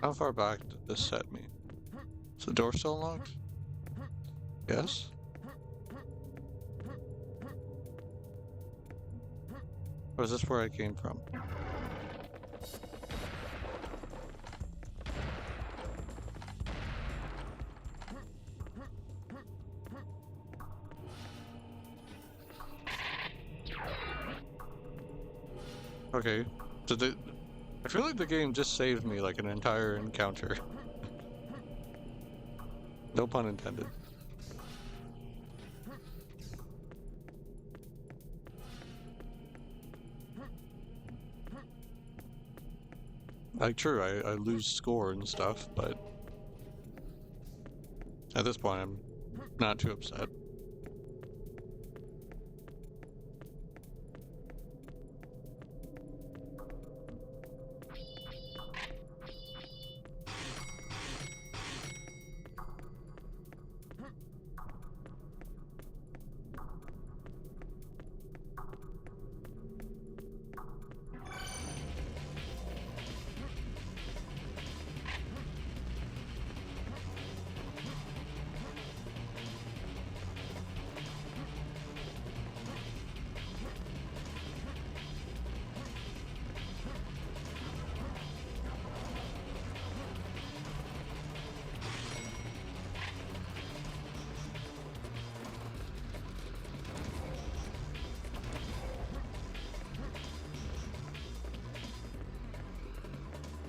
How far back did this set me? Is the door still unlocked? Yes? Or is this where I came from? Okay, so I feel like the game just saved me like an entire encounter. No pun intended. Like, true, I lose score and stuff, but at this point I'm not too upset.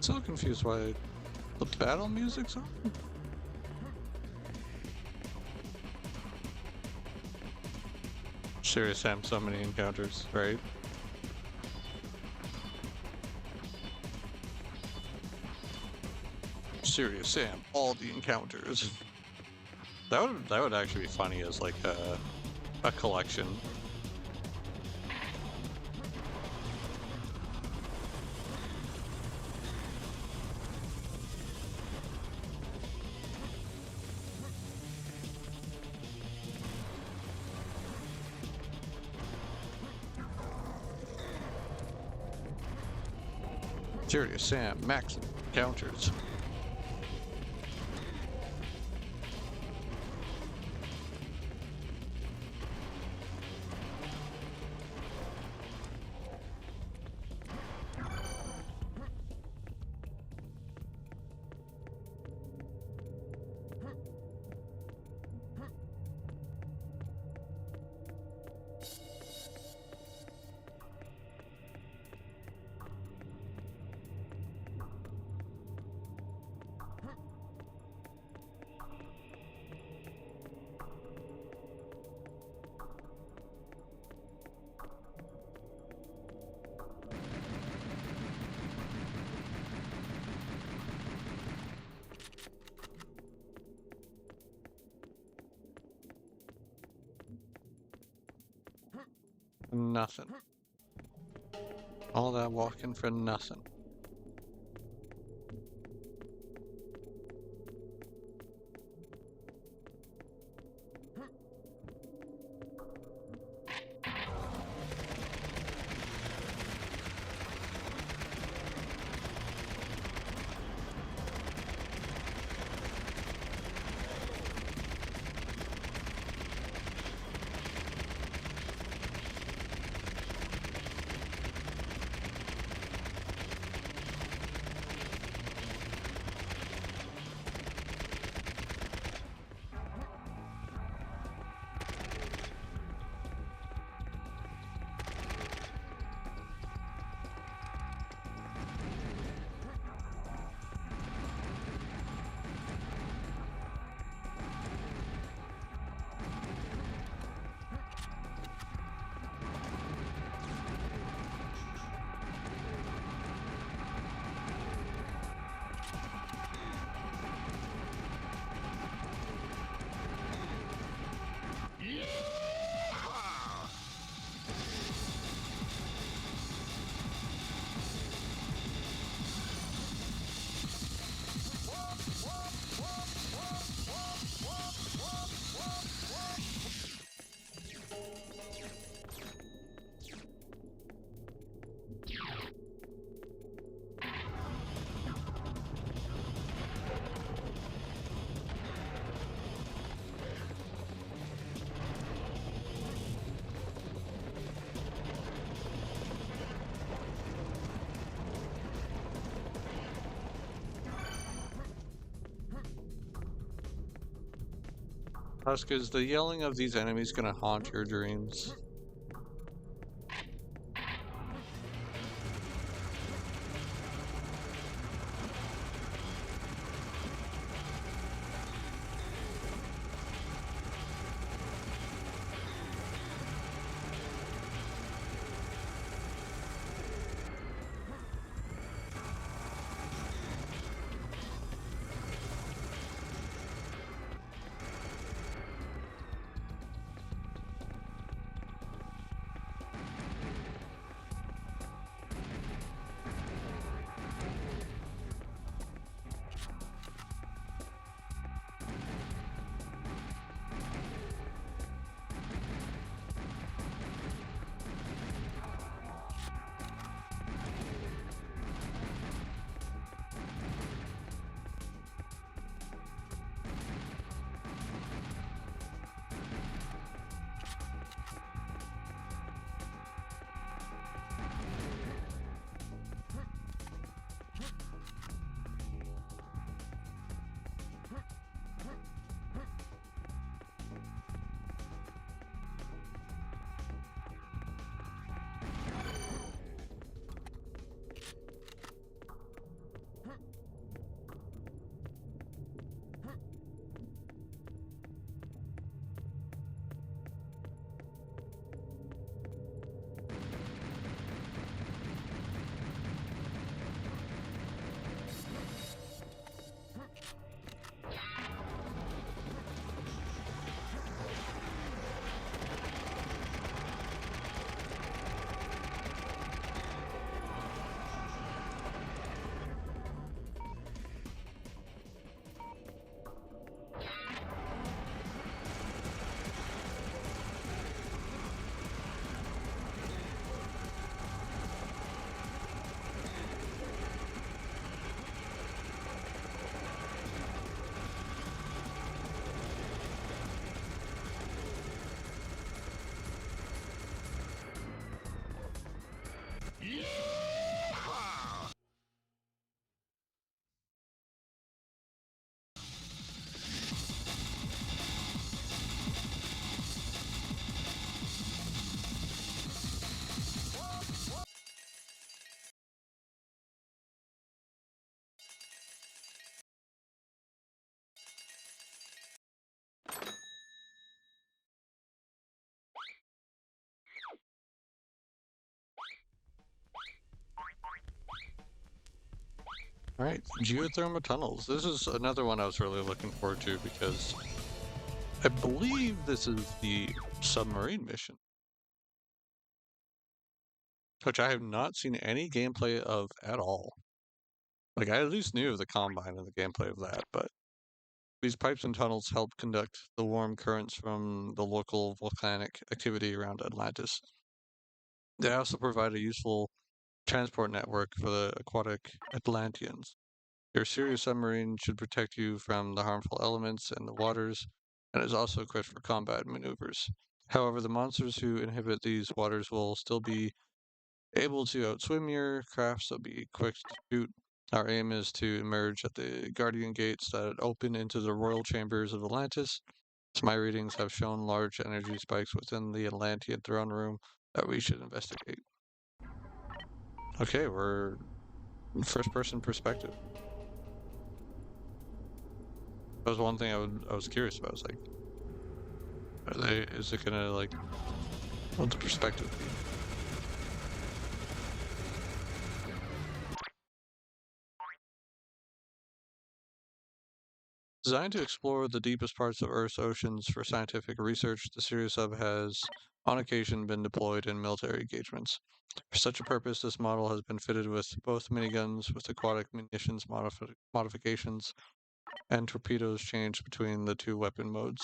Still confused why the battle music's on. Serious Sam, so many encounters, right? Serious Sam, all the encounters. That would actually be funny as like a collection. Serious Sam, max encounters. Nothing. All that walking for nothing. Husk, is the yelling of these enemies gonna haunt your dreams? All right, geothermal tunnels. This is another one I was really looking forward to because I believe this is the submarine mission, which I have not seen any gameplay of at all. Like, I at least knew of the Combine and the gameplay of that, but these pipes and tunnels help conduct the warm currents from the local volcanic activity around Atlantis. They also provide a useful transport network for the aquatic Atlanteans. Your Sirius submarine should protect you from the harmful elements in the waters and is also equipped for combat maneuvers. However, the monsters who inhabit these waters will still be able to outswim your craft, so be quick to shoot. Our aim is to emerge at the Guardian Gates that open into the royal chambers of Atlantis. As my readings have shown large energy spikes within the Atlantean throne room that we should investigate. Okay, we're first person perspective. That was one thing I was curious about. I was like, is it gonna like, what the perspective be? Designed to explore the deepest parts of Earth's oceans for scientific research, the Sirius sub has on occasion been deployed in military engagements. For such a purpose, this model has been fitted with both miniguns with aquatic munitions modifications and torpedoes changed between the two weapon modes,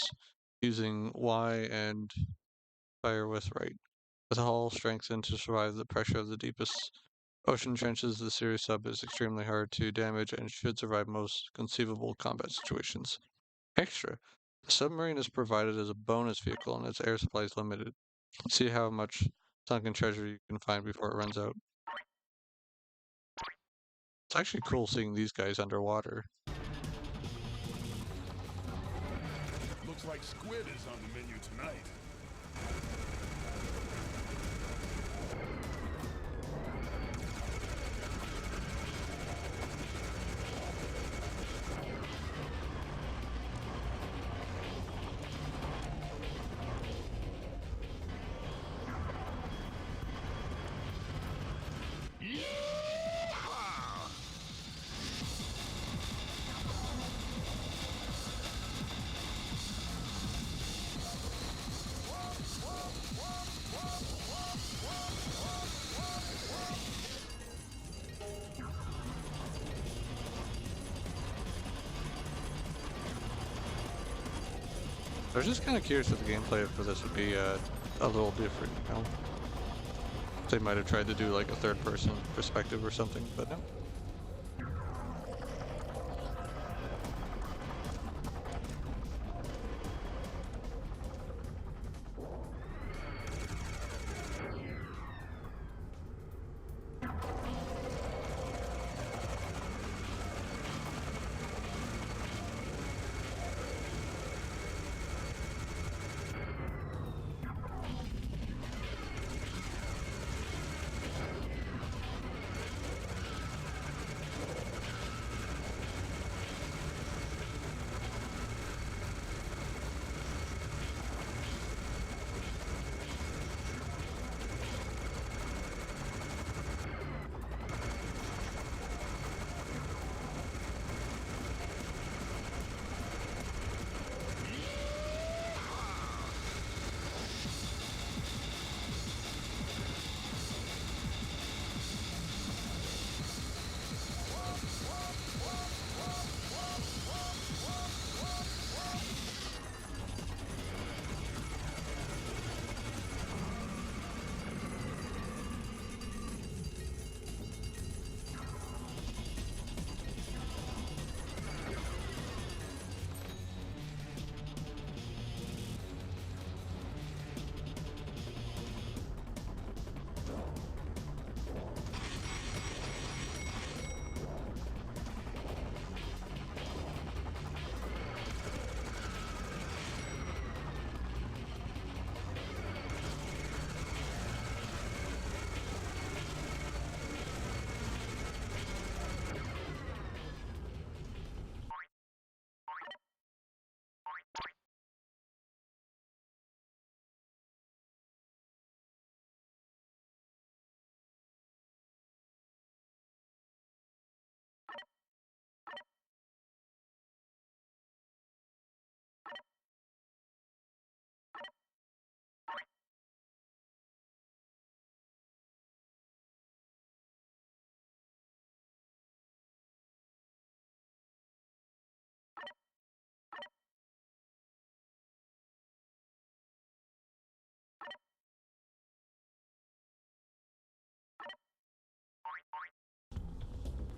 using Y and fire with right. With a hull strengthened to survive the pressure of the deepest ocean trenches, the Sirius sub is extremely hard to damage and should survive most conceivable combat situations. Extra. The submarine is provided as a bonus vehicle and its air supply is limited. See how much sunken treasure you can find before it runs out. It's actually cool seeing these guys underwater. Looks like squid is on the menu tonight. I was just kind of curious if the gameplay for this would be a little different, you know? They might have tried to do like a third-person perspective or something, but no.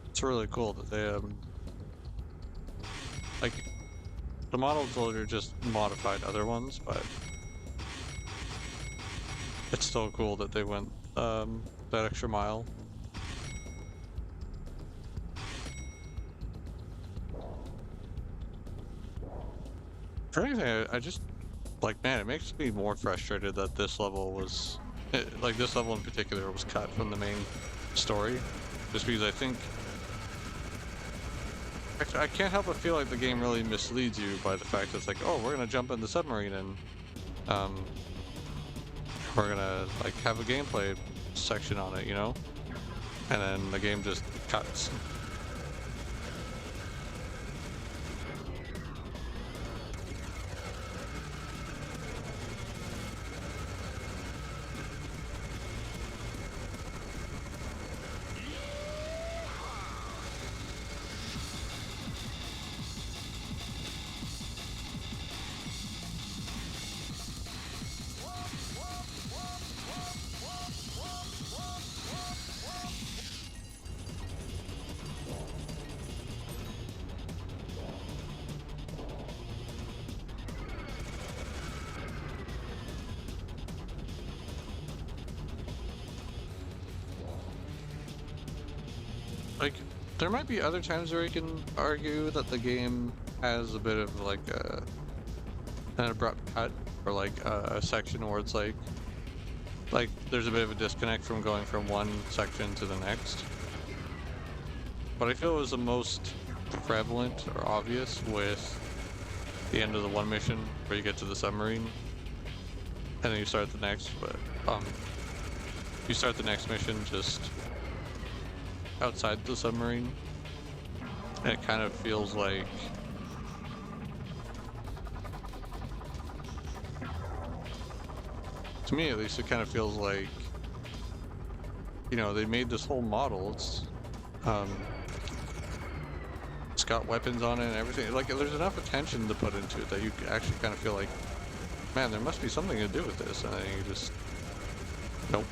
It's really cool that they like the models are just modified other ones, but it's still cool that they went that extra mile. For anything, I just like, man, it makes me more frustrated that this level was like this level in particular was cut from the main story, just because I think I can't help but feel like the game really misleads you by the fact that it's like, oh, we're gonna jump in the submarine and we're gonna like have a gameplay section on it, you know, and then the game just cuts. Like, there might be other times where you can argue that the game has a bit of like a an abrupt cut or like a section where it's like there's a bit of a disconnect from going from one section to the next. But I feel it was the most prevalent or obvious with the end of the one mission where you get to the submarine and then you start the next, but you start the next mission just outside the submarine, and it kind of feels like to me at least it kind of feels like, you know, they made this whole model. Um it's got weapons on it and everything. Like there's enough attention to put into it that you actually kind of feel like, man, there must be something to do with this, and then you just nope.